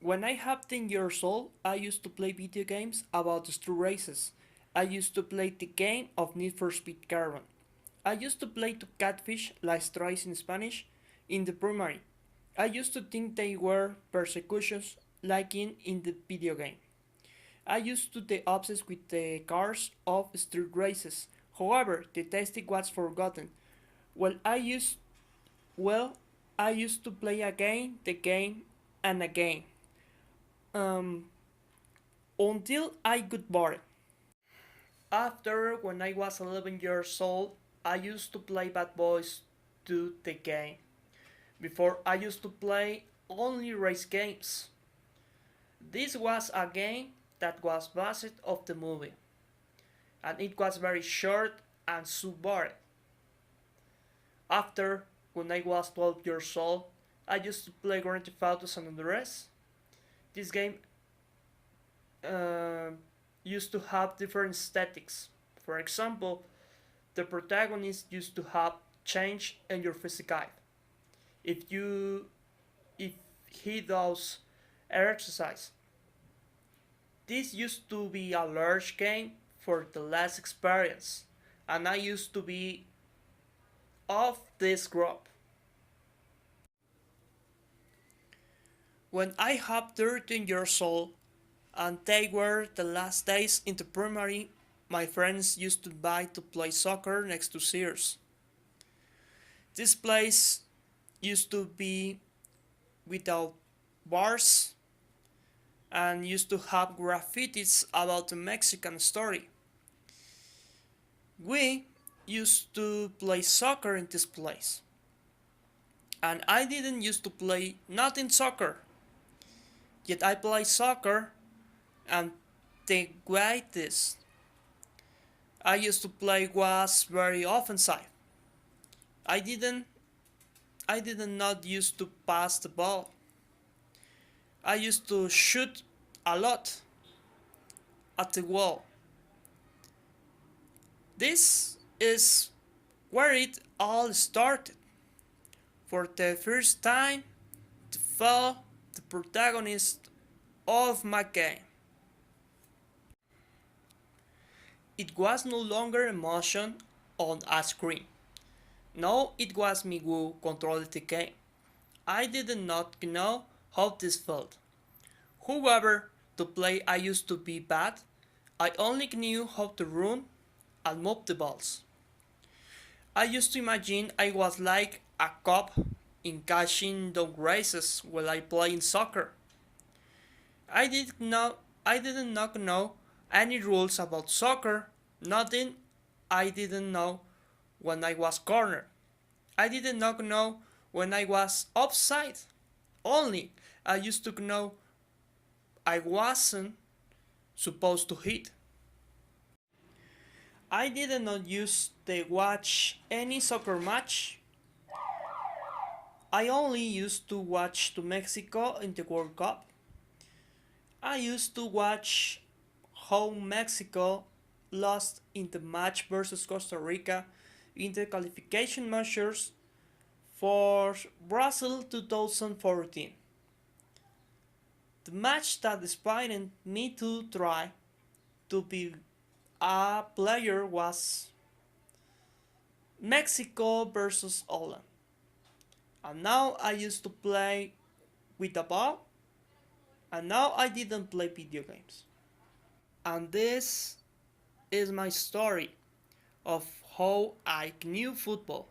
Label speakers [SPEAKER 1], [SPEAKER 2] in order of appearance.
[SPEAKER 1] When I have 10 years old, I used to play video games about street races. I used to play the game of Need for Speed Carbon. I used to play to catfish, like tries in Spanish, in the primary. I used to think they were persecutions like in the video game. I used to be obsessed with the cars of street races. However, the tasting was forgotten. Well, I used well, I used to play again, the game, and again. Um, until I got bored. After, when I was 11 years old, I used to play Bad Boys 2 the game. Before, I used to play only race games. This was a game that was based off the movie, and it was very short and so boring. After, when I was 12 years old, I used to play Grand Theft Auto San Andreas. This game uh, used to have different aesthetics. For example, the protagonist used to have change in your physical. If you if he does exercise, this used to be a large game for the less experience, and I used to be of this group. When I have 13 years old and they were the last days in the primary, my friends used to buy to play soccer next to Sears. This place used to be without bars and used to have graffitis about the Mexican story. We used to play soccer in this place. And I didn't used to play nothing soccer. Yet I play soccer and the greatest I used to play was very offensive. I didn't I did not used to pass the ball. I used to shoot a lot at the wall. This is where it all started. For the first time to follow the protagonist of my game. It was no longer emotion on a screen. No, it was me who controlled the game. I did not know how this felt. However, to play I used to be bad. I only knew how to run and move the balls. I used to imagine I was like a cop in catching dog races while I play in soccer. I did not know any rules about soccer, nothing I didn't know when I was cornered. I did not know when I was offside. Only I used to know I wasn't supposed to hit. I did not used to watch any soccer match. I only used to watch to Mexico in the World Cup. I used to watch how Mexico lost in the match versus Costa Rica in the qualification measures for Brazil 2014. The match that inspired me to try to be a player was Mexico versus Holland. And now I used to play with the ball, and now I didn't play video games. And this is my story of how I knew football.